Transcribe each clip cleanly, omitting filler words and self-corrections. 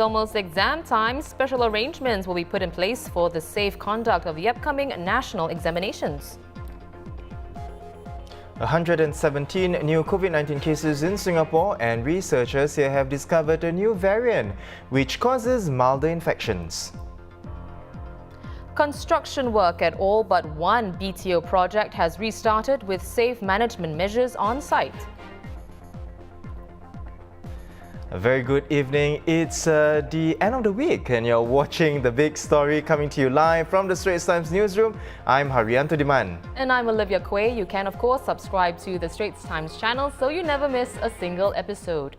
it's almost exam time, special arrangements will be put in place for the safe conduct of the upcoming national examinations. 117 new COVID-19 cases in Singapore, and researchers here have discovered a new variant which causes milder infections. Construction work at all but one BTO project has restarted with safe management measures on site. A very good evening. It's the end of the week and you're watching The Big Story, coming to you live from the Straits Times newsroom. I'm Haryanto Diman. And I'm Olivia Quay. You can of course subscribe to the Straits Times channel so you never miss a single episode.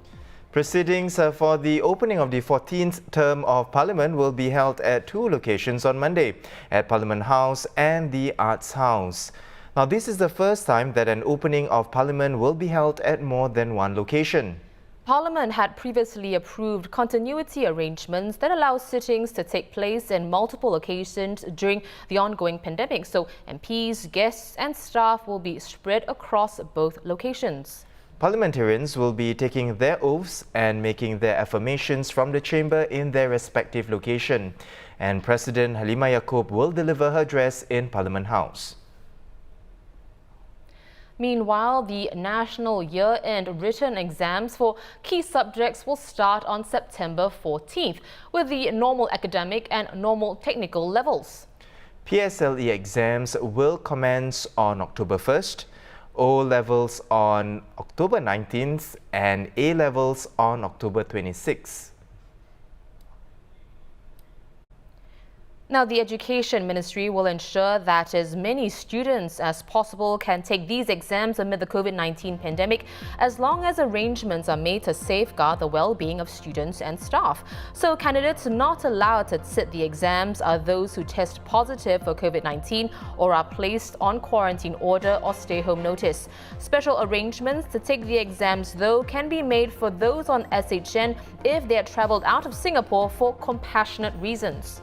Proceedings for the opening of the 14th term of Parliament will be held at two locations on Monday, at Parliament House and the Arts House. Now, this is the first time that an opening of Parliament will be held at more than one location. Parliament had previously approved continuity arrangements that allow sittings to take place in multiple occasions during the ongoing pandemic, so MPs, guests and staff will be spread across both locations. Parliamentarians will be taking their oaths and making their affirmations from the chamber in their respective location, and President Halimah Yacob will deliver her address in Parliament House. Meanwhile, the national year-end written exams for key subjects will start on September 14th with the normal academic and normal technical levels. PSLE exams will commence on October 1st, O-levels on October 19th and A-levels on October 26th. Now, the Education Ministry will ensure that as many students as possible can take these exams amid the COVID-19 pandemic, as long as arrangements are made to safeguard the well-being of students and staff. So candidates not allowed to sit the exams are those who test positive for COVID-19 or are placed on quarantine order or stay-home notice. Special arrangements to take the exams, though, can be made for those on SHN if they had travelled out of Singapore for compassionate reasons.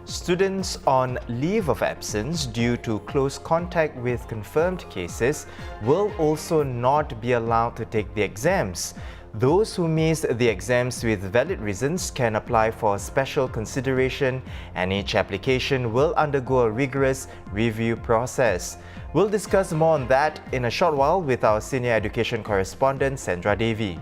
Students on leave of absence due to close contact with confirmed cases will also not be allowed to take the exams. Those who missed the exams with valid reasons can apply for special consideration, and each application will undergo a rigorous review process. We'll discuss more on that in a short while with our senior education correspondent Sandra Davie.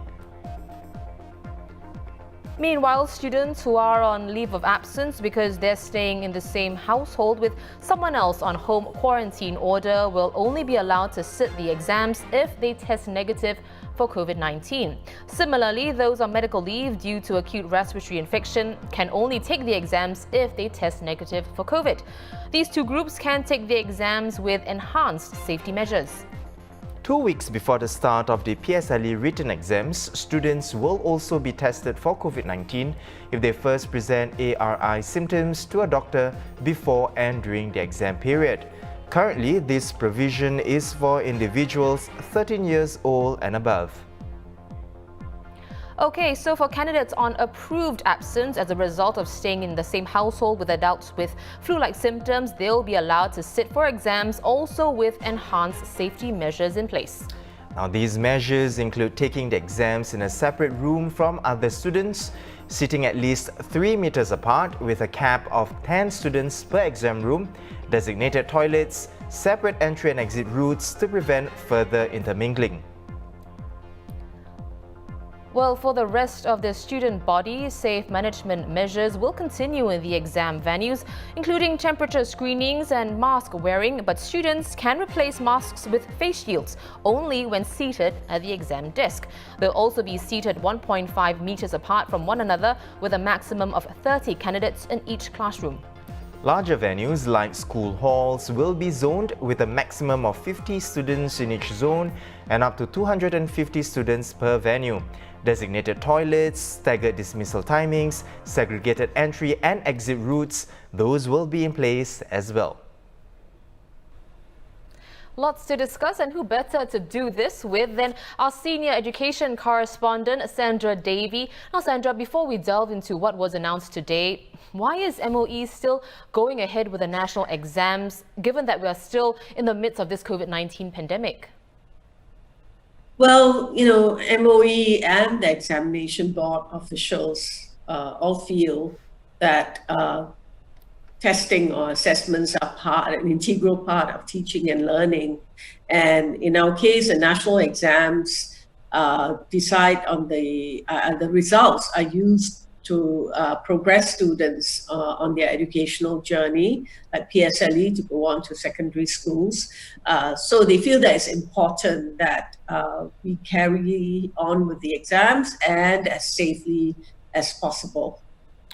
Meanwhile, students who are on leave of absence because they're staying in the same household with someone else on home quarantine order will only be allowed to sit the exams if they test negative for COVID-19. Similarly, those on medical leave due to acute respiratory infection can only take the exams if they test negative for COVID. These two groups can take the exams with enhanced safety measures. 2 weeks before the start of the PSLE written exams, students will also be tested for COVID-19 if they first present ARI symptoms to a doctor before and during the exam period. Currently, this provision is for individuals 13 years old and above. Okay, so for candidates on approved absence as a result of staying in the same household with adults with flu-like symptoms, they'll be allowed to sit for exams, also with enhanced safety measures in place. Now, these measures include taking the exams in a separate room from other students, sitting at least 3 meters apart with a cap of 10 students per exam room, designated toilets, separate entry and exit routes to prevent further intermingling. Well, for the rest of the student body, safe management measures will continue in the exam venues, including temperature screenings and mask wearing, but students can replace masks with face shields only when seated at the exam desk. They'll also be seated 1.5 meters apart from one another with a maximum of 30 candidates in each classroom. Larger venues like school halls will be zoned with a maximum of 50 students in each zone and up to 250 students per venue. Designated toilets, staggered dismissal timings, segregated entry and exit routes, those will be in place as well. Lots to discuss, and who better to do this with than our senior education correspondent, Sandra Davie. Now, Sandra, before we delve into what was announced today, why is MOE still going ahead with the national exams, given that we are still in the midst of this COVID-19 pandemic? Well, MOE and the examination board officials all feel that testing or assessments are an integral part of teaching and learning. And in our case, the national exams decide on the results are used to progress students on their educational journey, like PSLE, to go on to secondary schools. So they feel that it's important that we carry on with the exams and as safely as possible.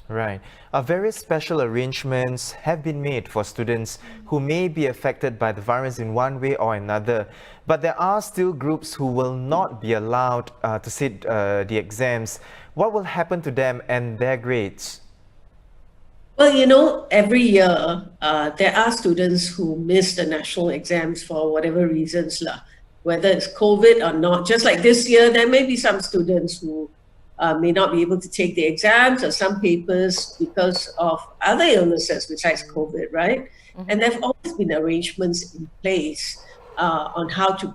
Right. Various special arrangements have been made for students who may be affected by the virus in one way or another, but there are still groups who will not be allowed to sit the exams. What will happen to them and their grades? Well, every year there are students who miss the national exams for whatever reasons, whether it's COVID or not. Just like this year, there may be some students who may not be able to take the exams or some papers because of other illnesses besides COVID, right? Mm-hmm. And there have always been arrangements in place on how to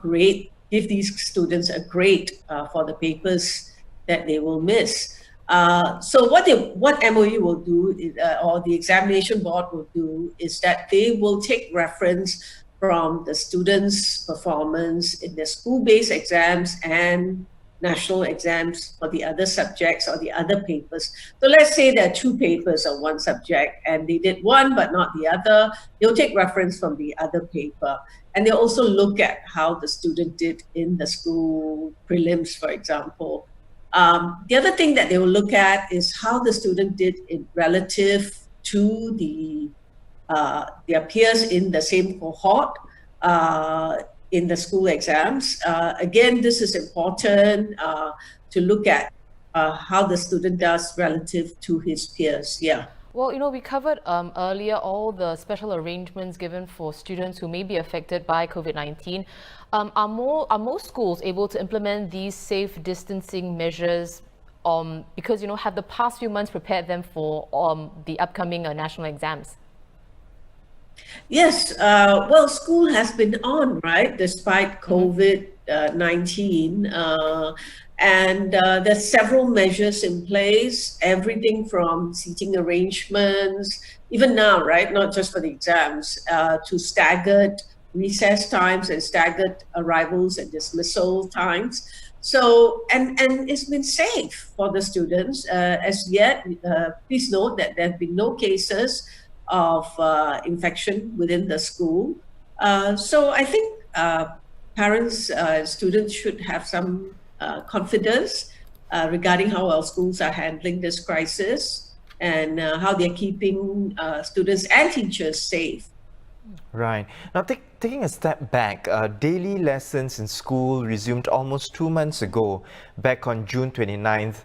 give these students a grade for the papers that they will miss. So what MOE will do, or the examination board will do, is that they will take reference from the students' performance in their school-based exams and national exams for the other subjects or the other papers. So let's say there are two papers on one subject and they did one but not the other. They'll take reference from the other paper. And they'll also look at how the student did in the school prelims, for example. The other thing that they will look at is how the student did in relative to their peers in the same cohort in the school exams. Again, this is important to look at how the student does relative to his peers. Yeah. Well, we covered earlier all the special arrangements given for students who may be affected by COVID-19. Are most schools able to implement these safe distancing measures because, have the past few months prepared them for the upcoming national exams? Yes, well, school has been on, right, despite COVID-19. And there's several measures in place, everything from seating arrangements, even now, right, not just for the exams, to staggered recess times and staggered arrivals and dismissal times. So, and it's been safe for the students. As yet, please note that there have been no cases of infection within the school. So I think parents, students should have some confidence regarding how our schools are handling this crisis and how they're keeping students and teachers safe. Right. Now, taking a step back, daily lessons in school resumed almost 2 months ago, back on June 29th.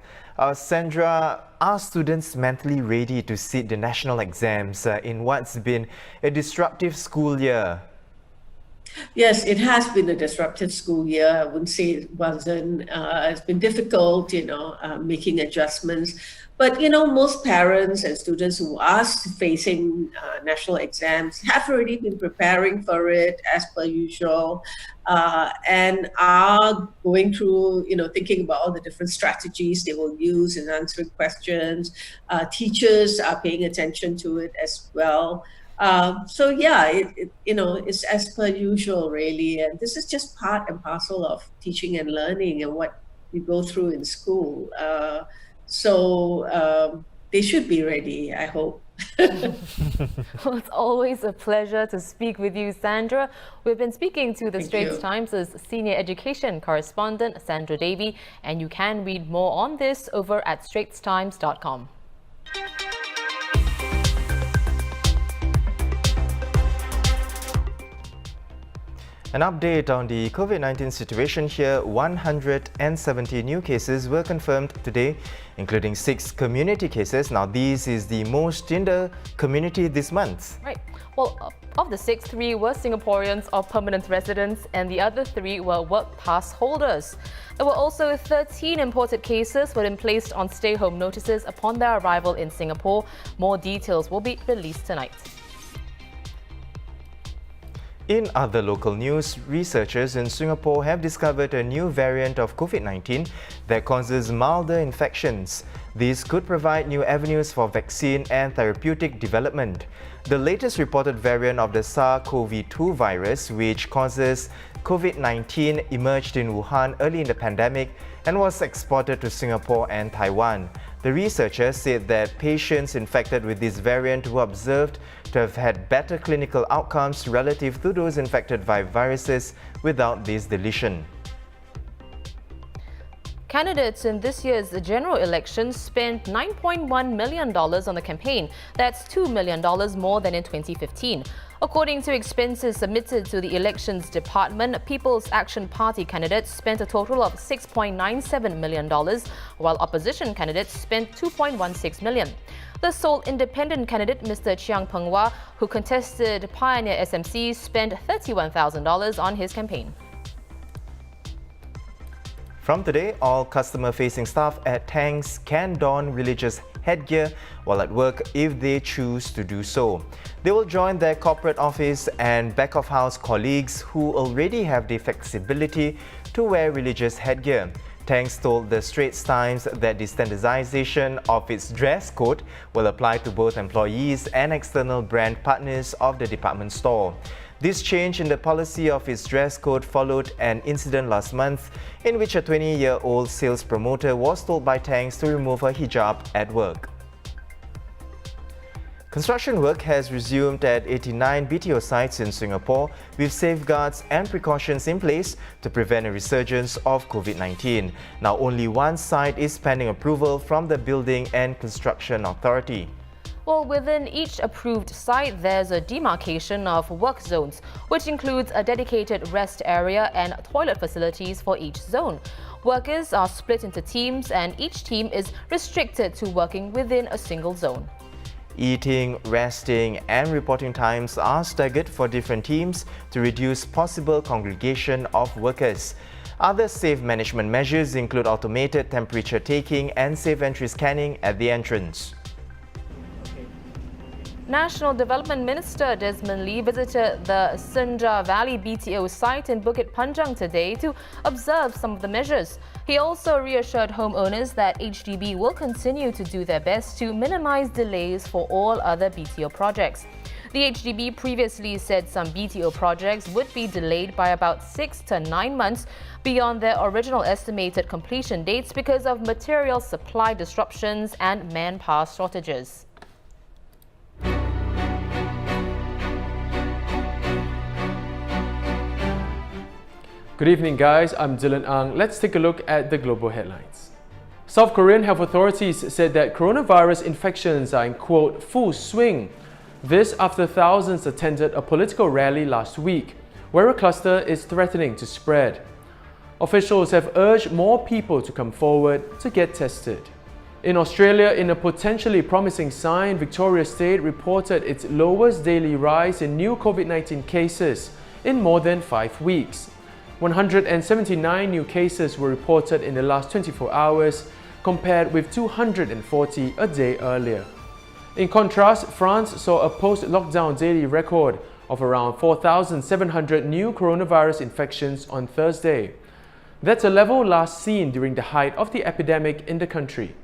Sandra, are students mentally ready to sit the national exams in what's been a disruptive school year? Yes, it has been a disruptive school year. I wouldn't say it wasn't. It's been difficult, making adjustments. But, most parents and students who are facing national exams have already been preparing for it as per usual and are going through, thinking about all the different strategies they will use in answering questions. Teachers are paying attention to it as well. So yeah, it's as per usual, really. And this is just part and parcel of teaching and learning and what we go through in school. So they should be ready, I hope. Well, it's always a pleasure to speak with you, Sandra. We've been speaking to the Straits Times' senior education correspondent, Sandra Davie, and you can read more on this over at straitstimes.com. An update on the COVID-19 situation here. 170 new cases were confirmed today, including 6 community cases. Now, this is the most in the community this month. Right. Well, of the 6, 3 were Singaporeans or permanent residents, and the other 3 were work pass holders. There were also 13 imported cases who had been placed on stay-home notices upon their arrival in Singapore. More details will be released tonight. In other local news, researchers in Singapore have discovered a new variant of Covid-19 that causes milder infections. These could provide new avenues for vaccine and therapeutic development. The latest reported variant of the SARS-CoV-2 virus, which causes Covid-19, emerged in Wuhan early in the pandemic and was exported to Singapore and Taiwan. The researchers said that patients infected with this variant were observed to have had better clinical outcomes relative to those infected by viruses without this deletion. Candidates in this year's general election spent $9.1 million on the campaign. That's $2 million more than in 2015. According to expenses submitted to the Elections Department, People's Action Party candidates spent a total of $6.97 million, while opposition candidates spent $2.16 million. The sole independent candidate, Mr. Chiang Peng-Wah, who contested Pioneer SMC, spent $31,000 on his campaign. From today, all customer-facing staff at Tangs can don religious headgear while at work if they choose to do so. They will join their corporate office and back-of-house colleagues who already have the flexibility to wear religious headgear. Tangs told the Straits Times that the standardization of its dress code will apply to both employees and external brand partners of the department store. This change in the policy of its dress code followed an incident last month in which a 20-year-old sales promoter was told by Tangs to remove her hijab at work. Construction work has resumed at 89 BTO sites in Singapore with safeguards and precautions in place to prevent a resurgence of Covid-19. Now only one site is pending approval from the Building and Construction Authority. Well, within each approved site, there's a demarcation of work zones, which includes a dedicated rest area and toilet facilities for each zone. Workers are split into teams and each team is restricted to working within a single zone. Eating, resting and reporting times are staggered for different teams to reduce possible congregation of workers. Other safe management measures include automated temperature taking and safe entry scanning at the entrance. National Development Minister Desmond Lee visited the Sandra Davie BTO site in Bukit Panjang today to observe some of the measures. He also reassured homeowners that HDB will continue to do their best to minimize delays for all other BTO projects. The HDB previously said some BTO projects would be delayed by about 6 to 9 months beyond their original estimated completion dates because of material supply disruptions and manpower shortages. Good evening, guys. I'm Dylan Ang. Let's take a look at the global headlines. South Korean health authorities said that coronavirus infections are in, quote, full swing. This after thousands attended a political rally last week, where a cluster is threatening to spread. Officials have urged more people to come forward to get tested. In Australia, in a potentially promising sign, Victoria State reported its lowest daily rise in new Covid-19 cases in more than 5 weeks. 179 new cases were reported in the last 24 hours, compared with 240 a day earlier. In contrast, France saw a post-lockdown daily record of around 4,700 new coronavirus infections on Thursday. That's a level last seen during the height of the epidemic in the country.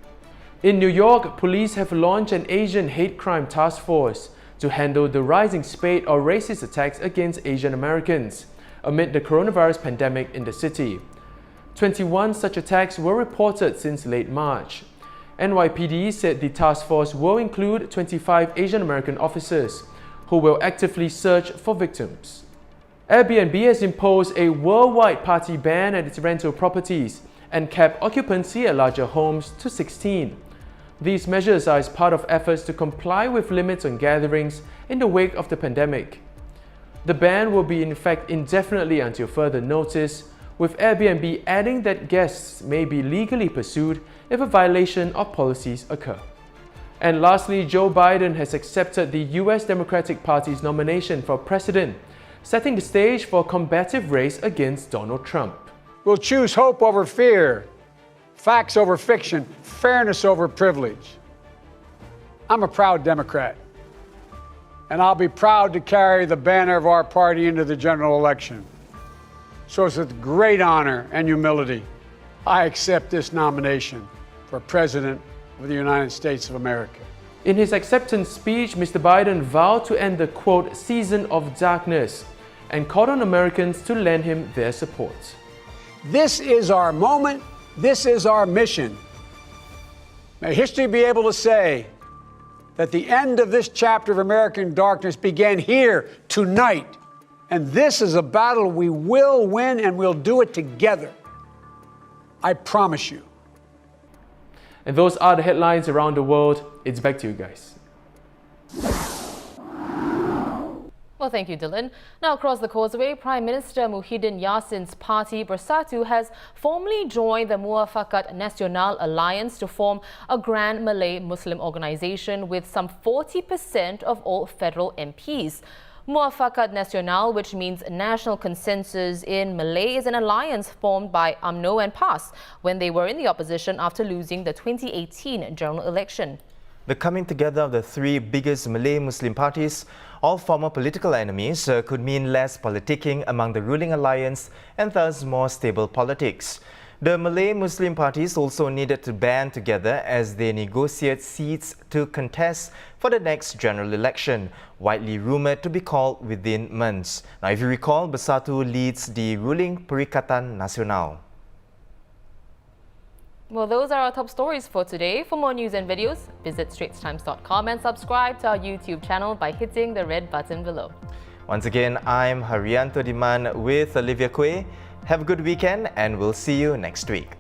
In New York, police have launched an Asian hate crime task force to handle the rising spate of racist attacks against Asian Americans amid the coronavirus pandemic in the city. 21 such attacks were reported since late March. NYPD said the task force will include 25 Asian American officers who will actively search for victims. Airbnb has imposed a worldwide party ban at its rental properties and capped occupancy at larger homes to 16. These measures are as part of efforts to comply with limits on gatherings in the wake of the pandemic. The ban will be in effect indefinitely until further notice, with Airbnb adding that guests may be legally pursued if a violation of policies occur. And lastly, Joe Biden has accepted the US Democratic Party's nomination for president, setting the stage for a combative race against Donald Trump. We'll choose hope over fear, facts over fiction, fairness over privilege. I'm a proud Democrat. and I'll be proud to carry the banner of our party into the general election. So it's with great honor and humility I accept this nomination for President of the United States of America. In his acceptance speech, Mr. Biden vowed to end the, quote, season of darkness and called on Americans to lend him their support. This is our moment. This is our mission. May history be able to say that the end of this chapter of American darkness began here tonight. And this is a battle we will win, and we'll do it together. I promise you. And those are the headlines around the world. It's back to you guys. Well, thank you, Dylan. Now, across the causeway, Prime Minister Muhyiddin Yassin's party, Bersatu, has formally joined the Muafakat Nasional Alliance to form a Grand Malay Muslim organization with some 40% of all federal MPs. Muafakat Nasional, which means National Consensus in Malay, is an alliance formed by UMNO and PAS when they were in the opposition after losing the 2018 general election. The coming together of the three biggest Malay Muslim parties, all former political enemies, could mean less politicking among the ruling alliance and thus more stable politics. The Malay Muslim parties also needed to band together as they negotiate seats to contest for the next general election, widely rumoured to be called within months. Now, if you recall, Bersatu leads the ruling Perikatan Nasional. Well, those are our top stories for today. For more news and videos, visit straitstimes.com and subscribe to our YouTube channel by hitting the red button below. Once again, I'm Haryanto Diman with Olivia Kwe. Have a good weekend and we'll see you next week.